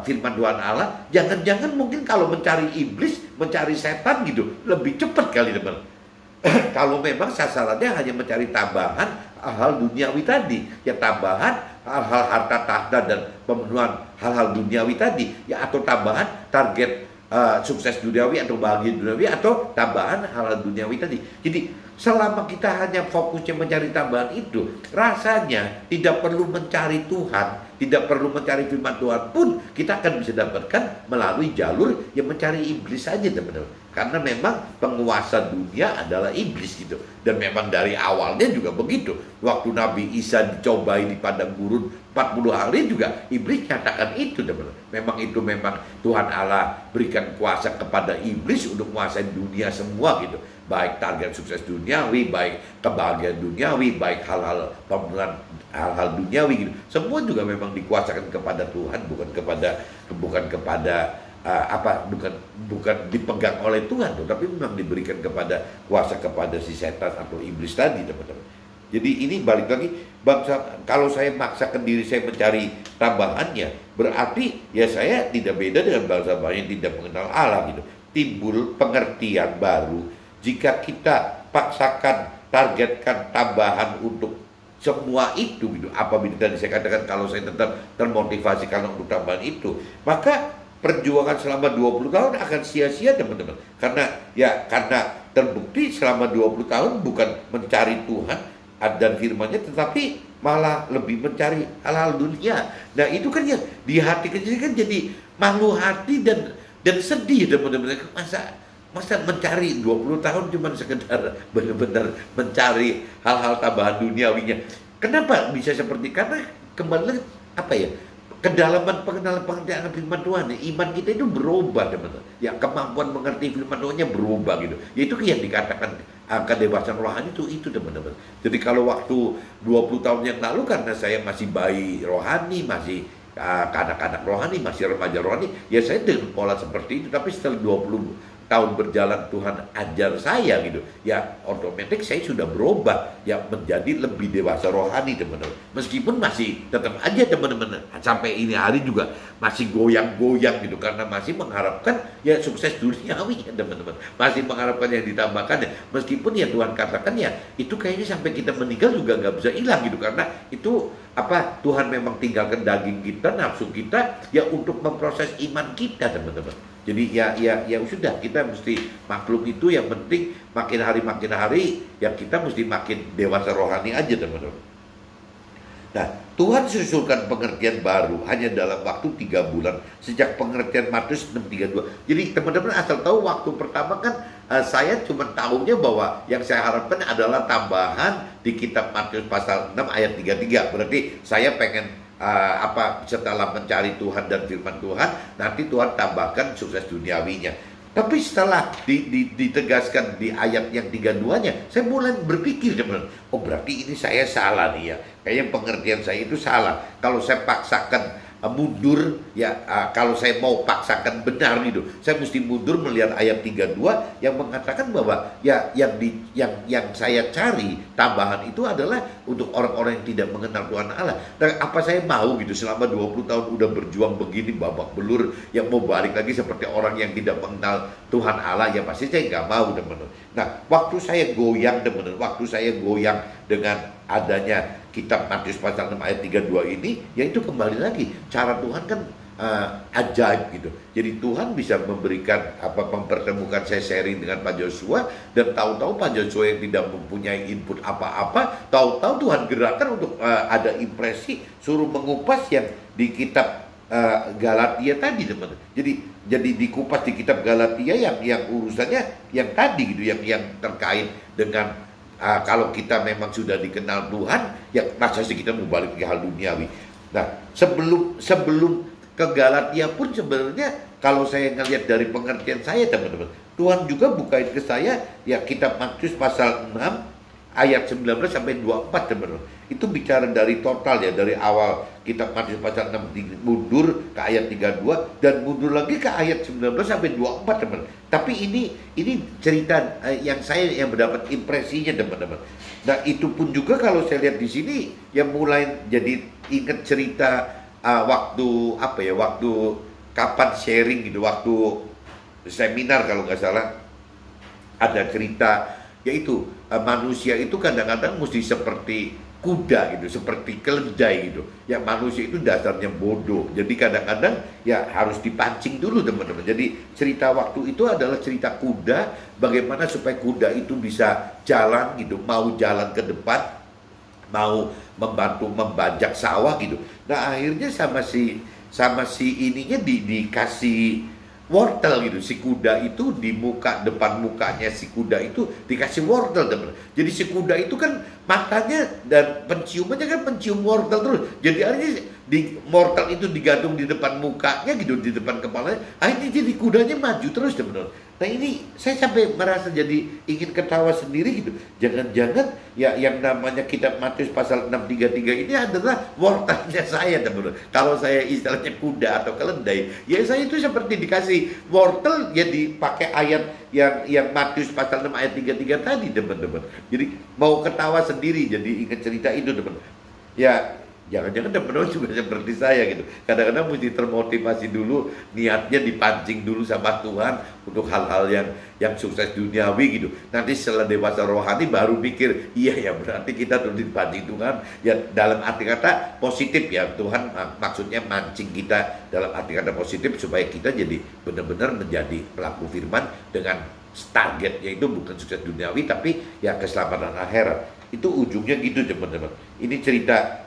firman Tuhan Allah, jangan-jangan mungkin kalau mencari iblis, mencari setan gitu lebih cepat kali, teman. Kalau memang sasarannya hanya mencari tambahan hal-hal duniawi tadi, ya tambahan hal-hal harta tahta dan pemenuhan hal-hal duniawi tadi, ya atau tambahan target sukses duniawi atau bahagia duniawi atau tambahan hal-hal duniawi tadi. Jadi selama kita hanya fokusnya mencari tambahan itu, rasanya tidak perlu mencari Tuhan, tidak perlu mencari firman Tuhan pun kita akan bisa dapatkan melalui jalur yang mencari iblis saja, teman-teman. Karena memang penguasa dunia adalah iblis gitu. Dan memang dari awalnya juga begitu. Waktu Nabi Isa dicobai di padang gurun 40 hari juga iblis nyatakan itu, teman-teman. Memang Tuhan Allah berikan kuasa kepada iblis untuk menguasai dunia semua gitu. Baik target sukses duniawi, baik kebahagiaan duniawi, baik hal-hal pembunuhan, hal-hal duniawi gitu. Semua juga memang dikuasakan kepada Tuhan, bukan dipegang oleh Tuhan, tapi memang diberikan kepada kuasa kepada si setan atau iblis tadi, teman-teman. Jadi ini balik lagi, bangsa, kalau saya maksakan diri saya mencari tambahannya, berarti ya saya tidak beda dengan bangsa-bangsa yang tidak mengenal Allah gitu. Timbul pengertian baru jika kita paksakan, targetkan tambahan untuk semua itu gitu. Apabila tadi saya katakan kalau saya tetap termotivasi karena untuk tambahan itu, maka perjuangan selama 20 tahun akan sia-sia, teman-teman. Karena terbukti selama 20 tahun bukan mencari Tuhan dan firman-Nya, tetapi malah lebih mencari hal-hal dunia. Nah itu kan yang di hati kecil kan jadi malu hati dan sedih, teman-teman. Masa mencari 20 tahun cuma sekedar benar-benar mencari hal-hal tambahan duniawinya. Kenapa bisa seperti? Karena kembali kedalaman pengertian firman Tuhan, iman kita itu berubah, teman-teman. Ya, kemampuan mengerti firman Tuhannya berubah gitu. Itu yang dikatakan kedewasaan rohani itu, teman-teman. Jadi kalau waktu 20 tahun yang lalu karena saya masih bayi rohani, masih kanak-kanak rohani, masih remaja rohani, ya saya dengan pola seperti itu. Tapi setelah 20 tahun berjalan Tuhan ajar saya gitu, ya otomatis saya sudah berubah ya menjadi lebih dewasa rohani, teman-teman. Meskipun masih tetap aja, teman-teman, sampai ini hari juga masih goyang-goyang gitu karena masih mengharapkan ya sukses duniawi ya, teman-teman. Masih mengharapkan yang ditambahkan ya. Meskipun ya Tuhan katakan ya itu kayaknya sampai kita meninggal juga nggak bisa hilang gitu, karena itu Tuhan memang tinggalkan daging kita, nafsu kita ya untuk memproses iman kita, teman-teman. Jadi ya sudah, kita mesti maklum itu. Yang penting makin hari ya kita mesti makin dewasa rohani aja, teman-teman. Nah, Tuhan susulkan pengertian baru hanya dalam waktu 3 bulan sejak pengertian Matius 6:32. Jadi teman-teman asal tahu, waktu pertama kan saya cuma tahunya bahwa yang saya harapkan adalah tambahan di kitab Matius pasal 6 ayat 33. Berarti saya pengen setelah mencari Tuhan dan firman Tuhan, nanti Tuhan tambahkan sukses duniawinya. Tapi setelah ditegaskan di ayat yang 32-nya, saya mulai berpikir, teman-teman, oh berarti ini saya salah nih ya. Kayaknya pengertian saya itu salah. Kalau saya paksakan mundur ya, kalau saya mau paksakan benar gitu, saya mesti mundur melihat ayat 32 yang mengatakan bahwa ya yang saya cari tambahan itu adalah untuk orang-orang yang tidak mengenal Tuhan Allah. Dan apa saya mau gitu selama 20 tahun udah berjuang begini babak belur, yang mau balik lagi seperti orang yang tidak mengenal Tuhan Allah, ya pasti saya nggak mau, teman-teman. Nah, waktu saya goyang, teman-teman, waktu saya goyang dengan adanya kitab Matius pasal 6 ayat 32 ini, yaitu kembali lagi cara Tuhan kan ajaib gitu. Jadi Tuhan bisa memberikan mempertemukan saya sharing dengan Pak Joshua, dan tahu-tahu Pak Joshua yang tidak mempunyai input apa-apa, tahu-tahu Tuhan gerakkan untuk ada impresi suruh mengupas yang di kitab Galatia tadi, teman-teman. Jadi dikupas di kitab Galatia yang urusannya yang tadi gitu, yang terkait dengan kalau kita memang sudah dikenal Tuhan, ya masa sih kita mau balik ke hal duniawi. Nah, sebelum ke Galatia pun sebenarnya kalau saya ngelihat dari pengertian saya, teman-teman, Tuhan juga bukain ke saya ya kitab Matius pasal 6 ayat 19 sampai 24, teman-teman. Itu bicara dari total ya, dari awal kitab Matius pasal 6 mundur ke ayat 32 dan mundur lagi ke ayat 19 sampai 24, teman. Tapi ini cerita yang saya yang mendapat impresinya, teman-teman. Nah, itu pun juga kalau saya lihat di sini yang mulai jadi ingat cerita waktu kapan sharing gitu, waktu seminar kalau nggak salah ada cerita, yaitu manusia itu kadang-kadang mesti seperti kuda gitu, seperti keledai gitu. Ya manusia itu dasarnya bodoh. Jadi kadang-kadang ya harus dipancing dulu, teman-teman. Jadi cerita waktu itu adalah cerita kuda, bagaimana supaya kuda itu bisa jalan gitu, mau jalan ke depan, mau membantu membajak sawah gitu. Nah akhirnya sama si ininya dikasih wortel gitu. Si kuda itu di depan mukanya si kuda itu dikasih wortel, teman. Jadi si kuda itu kan matanya dan penciumannya kan pencium wortel terus. Jadi akhirnya di wortel itu digantung di depan mukanya gitu, di depan kepalanya. Akhirnya jadi kudanya maju terus, teman. Nah ini saya sampai merasa jadi ingin ketawa sendiri gitu. Jangan-jangan ya yang namanya kitab Matius pasal 6:33 ini adalah wortelnya saya, teman. Kalau saya istilahnya kuda atau keledai, ya saya itu seperti dikasih wortel ya dipakai ayat yang Matius pasal 6 ayat 33 tadi, teman-teman. Jadi mau ketawa sendiri jadi ingat cerita itu, teman. Ya jangan-jangan teman-teman juga seperti saya gitu. Kadang-kadang mesti termotivasi dulu, niatnya dipancing dulu sama Tuhan untuk hal-hal yang sukses duniawi gitu. Nanti setelah dewasa rohani baru mikir, iya ya berarti kita tuh dipancing Tuhan. Ya dalam arti kata positif ya, Tuhan maksudnya mancing kita dalam arti kata positif supaya kita jadi benar-benar menjadi pelaku firman dengan targetnya itu bukan sukses duniawi tapi ya keselamatan akhirat. Itu ujungnya gitu, teman-teman. Ini cerita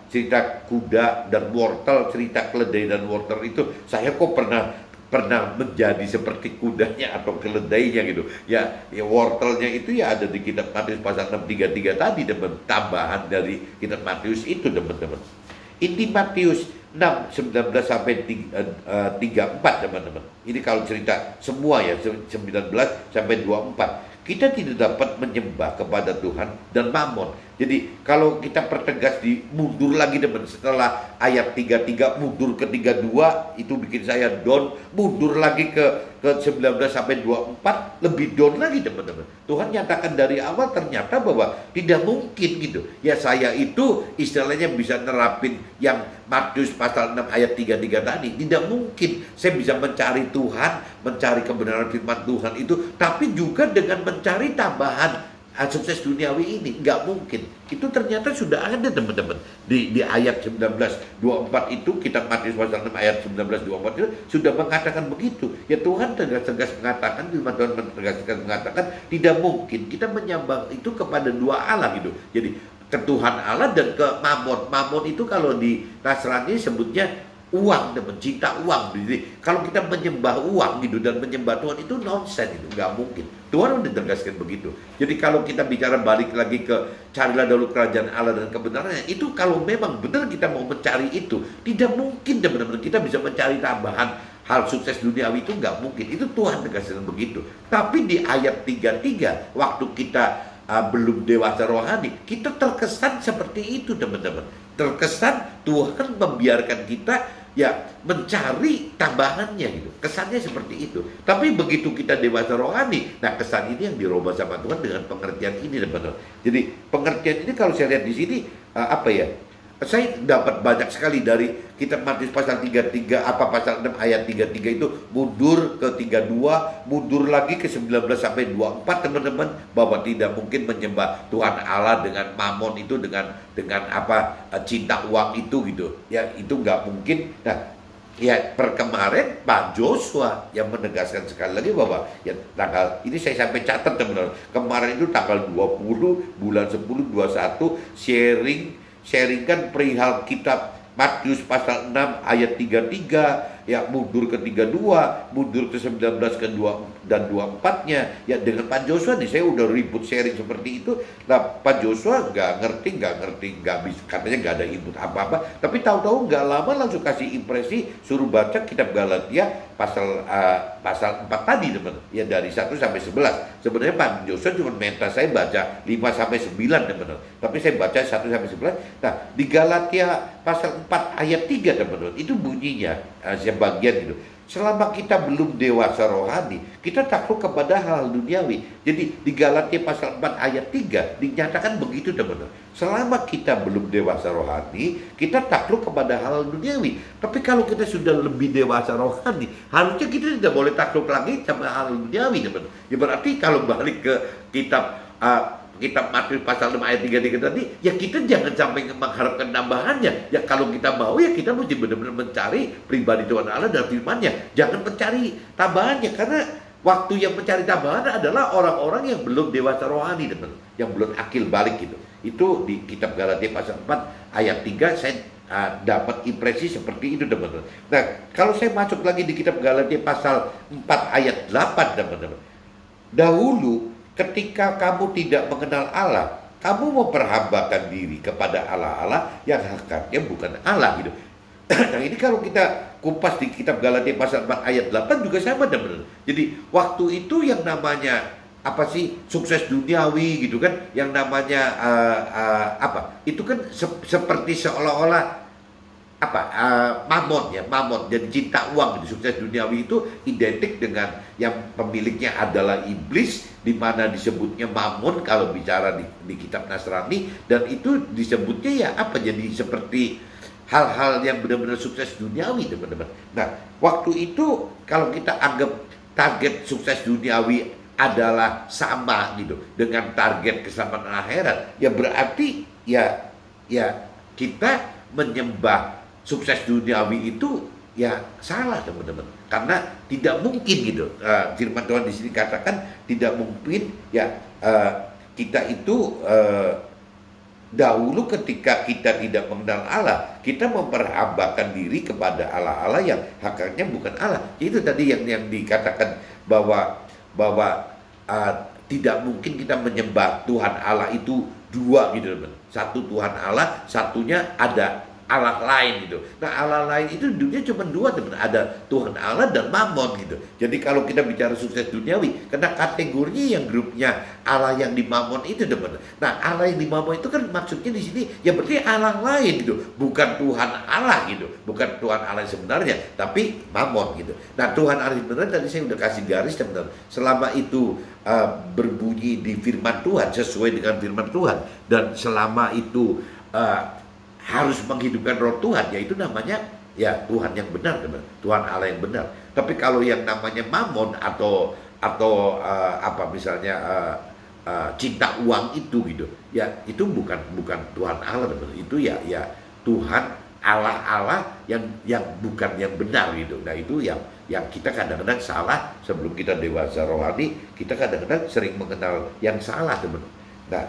kuda dan wortel, cerita keledai dan wortel itu saya kok pernah menjadi seperti kudanya atau keledainya gitu. Ya wortelnya itu ya ada di kitab Matius pasal 6:33 tadi, teman. Tambahan dari kitab Matius itu, teman-teman. Inti Matius 6:19 sampai 34, teman-teman. Ini kalau cerita semua ya 19 sampai 24. Kita tidak dapat menyembah kepada Tuhan dan Mammon. Jadi kalau kita pertegas mundur lagi, teman, setelah ayat 33 mundur ke 32 itu bikin saya down, mundur lagi ke 19 sampai 24 lebih down lagi, teman-teman. Tuhan nyatakan dari awal ternyata bahwa tidak mungkin gitu. Ya saya itu istilahnya bisa nerapin yang Matius pasal 6 ayat 33 tadi. Tidak mungkin saya bisa mencari Tuhan, mencari kebenaran firman Tuhan itu, tapi juga dengan mencari tambahan sukses duniawi ini. Nggak mungkin. Itu ternyata sudah ada, teman-teman. Di ayat 19:24 itu, kitab Matius pasal 6 ayat 19:24 itu sudah mengatakan begitu. Ya Tuhan tegas-tegas mengatakan, firman Tuhan tegas-tegas mengatakan tidak mungkin kita menyembah itu kepada dua Allah gitu. Jadi ke Tuhan Allah dan ke Mammon. Mammon itu kalau di Nasrani sebutnya uang, teman, cinta uang. Jadi kalau kita menyembah uang gitu dan menyembah Tuhan itu nonsense, itu nggak mungkin. Tuhan udah tegaskan begitu. Jadi kalau kita bicara balik lagi ke carilah dahulu kerajaan Allah dan kebenarannya, itu kalau memang benar kita mau mencari itu, tidak mungkin, teman-teman, kita bisa mencari tambahan hal sukses duniawi itu nggak mungkin. Itu Tuhan tegaskan begitu. Tapi di ayat 33 waktu kita belum dewasa rohani, kita terkesan seperti itu, teman-teman. Terkesan Tuhan membiarkan kita ya mencari tambahannya gitu. Kesannya seperti itu. Tapi begitu kita dewasa rohani, nah kesan ini yang dirubah sama Tuhan dengan pengertian ini, teman-teman. Jadi pengertian ini kalau saya lihat di sini apa ya? Saya dapat banyak sekali dari kitab Matius pasal 33, pasal 6 ayat 33 itu mundur ke 32, mundur lagi ke 19 sampai 24, teman-teman, bahwa tidak mungkin menyembah Tuhan Allah dengan Mammon itu, dengan cinta uang itu gitu. Ya itu nggak mungkin. Nah, ya kemarin Pak Joshua yang menegaskan sekali lagi bahwa ya tanggal ini saya sampai catat, teman-teman. Kemarin itu tanggal 20 bulan 10 21 sharingkan perihal kitab Matius pasal 6 ayat 33, ya mundur ke 32, mundur ke 19 ke 2 dan 24-nya. Ya dengan Pak Joshua nih saya udah ribut sharing seperti itu. Nah Pak Joshua nggak ngerti, nggak bisa, katanya nggak ada input apa-apa. Tapi tahu-tahu nggak lama langsung kasih impresi, suruh baca kitab Galatia pasal 4 tadi, teman. Ya dari 1 sampai 11. Sebenarnya Pak Joshua cuma minta saya baca 5 sampai 9, teman. Tapi saya baca 1 sampai 11. Nah di Galatia pasal 4 ayat 3, teman-teman, itu bunyinya sebagian gitu. Selama kita belum dewasa rohani, kita takluk kepada hal duniawi. Jadi di Galatia pasal 4 ayat 3 dinyatakan begitu, teman-teman. Selama kita belum dewasa rohani, kita takluk kepada hal duniawi. Tapi kalau kita sudah lebih dewasa rohani, harusnya kita tidak boleh takluk lagi sama hal duniawi, teman-teman. Ya berarti kalau balik ke kitab Matius pasal 6 ayat 33 tadi, ya kita jangan sampai mengharapkan tambahannya. Ya kalau kita mau, ya kita mesti benar-benar mencari pribadi Tuhan Allah dan firman-Nya. Jangan mencari tambahannya, karena waktu yang mencari tambahan adalah orang-orang yang belum dewasa rohani, teman, yang belum akil balik gitu. Itu di kitab Galatia pasal 4 ayat 3 saya dapat impresi seperti itu, teman-teman. Nah, kalau saya masuk lagi di kitab Galatia pasal 4 ayat 8, teman-teman. Dahulu ketika kamu tidak mengenal Allah, kamu memperhambakan diri kepada Allah-Allah yang hakikatnya bukan Allah gitu. Nah, ini kalau kita kupas di kitab Galatia pasal 4 ayat 8 juga sama, teman-teman. Jadi waktu itu yang namanya apa sih, sukses duniawi gitu kan, yang namanya apa itu kan seperti seolah-olah apa mamon ya, mamon, jadi cinta uang gitu. Sukses duniawi itu identik dengan yang pemiliknya adalah iblis, di mana disebutnya mamon kalau bicara di kitab Nasrani, dan itu disebutnya ya apa, jadi seperti hal-hal yang benar-benar sukses duniawi, teman-teman. Nah, waktu itu kalau kita anggap target sukses duniawi adalah sama gitu dengan target keselamatan akhirat, ya berarti ya kita menyembah sukses duniawi itu ya salah, teman-teman. Karena tidak mungkin gitu. Firman Tuhan di sini katakan tidak mungkin ya, kita itu dahulu ketika kita tidak mengenal Allah, kita memperhambakan diri kepada Allah-Allah yang hakikatnya bukan Allah. Itu tadi yang dikatakan bahwa tidak mungkin kita menyembah Tuhan Allah itu dua gitu, teman. Satu Tuhan Allah, satunya ada Allah lain gitu. Nah, Allah lain itu dunia cuma dua, teman. Ada Tuhan Allah dan Mammon gitu. Jadi kalau kita bicara sukses duniawi, karena kategorinya yang grupnya Allah yang di Mammon itu, teman. Nah, Allah yang di Mammon itu kan maksudnya di sini ya berarti Allah lain gitu, bukan Tuhan Allah gitu, bukan Tuhan Allah yang sebenarnya, tapi Mammon gitu. Nah, Tuhan Allah yang sebenarnya tadi saya udah kasih garis, teman. Selama itu berbunyi di firman Tuhan, sesuai dengan firman Tuhan, dan selama itu harus menghidupkan roh Tuhan, yaitu namanya ya Tuhan yang benar, teman. Tuhan Allah yang benar. Tapi kalau yang namanya mamon atau apa misalnya cinta uang itu gitu, ya itu bukan Tuhan Allah, teman. Itu ya Tuhan Allah yang bukan yang benar gitu. Nah, itu yang kita kadang-kadang salah. Sebelum kita dewasa rohani, kita kadang-kadang sering mengenal yang salah, teman. Nah,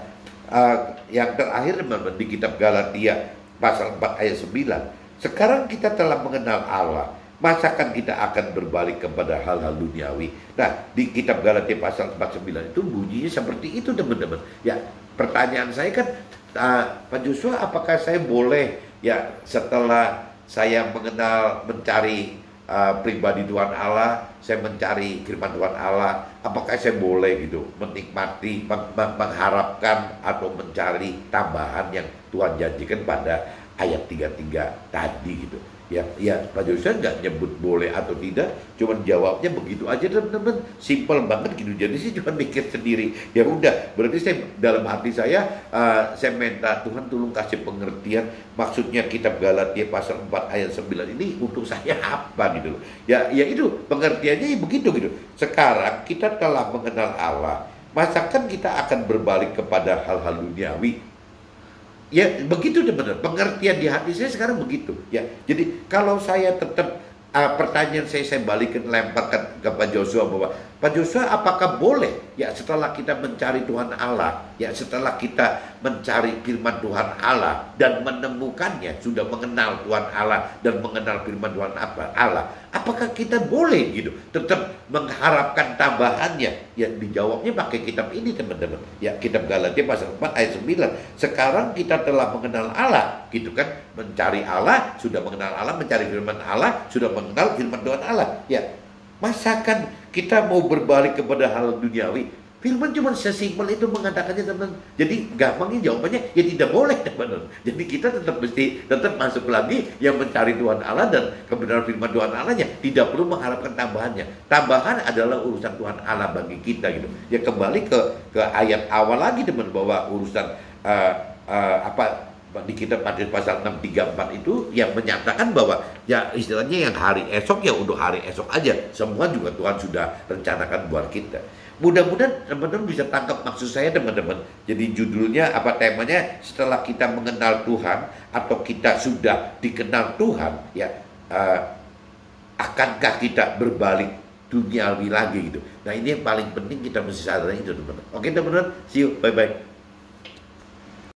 yang terakhir, teman-teman, di kitab Galatia pasal 4 ayat 9. Sekarang kita telah mengenal Allah, masakan kita akan berbalik kepada hal-hal duniawi? Nah, di kitab Galatia pasal 49 itu bunyinya seperti itu, teman-teman. Ya, pertanyaan saya kan, Pak Joshua, apakah saya boleh ya setelah saya mencari pribadi Tuhan Allah, saya mencari firman Tuhan Allah, apakah saya boleh gitu menikmati, mengharapkan atau mencari tambahan yang Tuhan janjikan pada ayat 33 tadi gitu? Ya Pak Joshua nggak nyebut boleh atau tidak, cuman jawabnya begitu aja, teman-teman. Simpel banget gitu. Jadi sih cuma mikir sendiri. Ya udah, berarti saya dalam hati saya minta Tuhan tolong kasih pengertian, maksudnya kitab Galatia pasal 4 ayat 9 ini untuk saya apa gitu loh. Ya itu pengertiannya begitu gitu. Sekarang kita telah mengenal Allah, masakan kita akan berbalik kepada hal-hal duniawi? Ya begitu, teman-teman. Pengertian di hati saya sekarang begitu. Ya, jadi kalau saya tetap pertanyaan saya balikin, lemparkan ke Pak Joshua bahwa Pak Joshua, apakah boleh ya setelah kita mencari Tuhan Allah, ya setelah kita mencari firman Tuhan Allah dan menemukannya, sudah mengenal Tuhan Allah dan mengenal firman Tuhan Allah, apakah kita boleh gitu tetap mengharapkan tambahannya? Ya dijawabnya pakai kitab ini, teman-teman. Ya, kitab Galatia pasal 4 ayat 9. Sekarang kita telah mengenal Allah gitu kan, mencari Allah, sudah mengenal Allah, mencari firman Allah, sudah mengenal firman Tuhan Allah. Ya, masakan kita mau berbalik kepada hal duniawi? Firman cuma sesimpel itu mengatakannya, teman. Jadi gampangnya jawabannya ya tidak boleh, teman. Jadi kita tetap masuk lagi yang mencari Tuhan Allah dan kebenaran firman Tuhan Allahnya, tidak perlu mengharapkan tambahannya. Tambahan adalah urusan Tuhan Allah bagi kita gitu. Ya kembali ke ayat awal lagi, teman, bahwa urusan di kitab Matius pasal 6:34 itu yang menyatakan bahwa ya istilahnya yang hari esok ya untuk hari esok aja. Semua juga Tuhan sudah rencanakan buat kita. Mudah-mudahan teman-teman bisa tangkap maksud saya, teman-teman. Jadi judulnya temanya setelah kita mengenal Tuhan atau kita sudah dikenal Tuhan, ya akankah kita berbalik duniawi lagi gitu. Nah, ini yang paling penting kita mesti sadari itu, teman-teman. Oke, teman-teman, see you, bye-bye.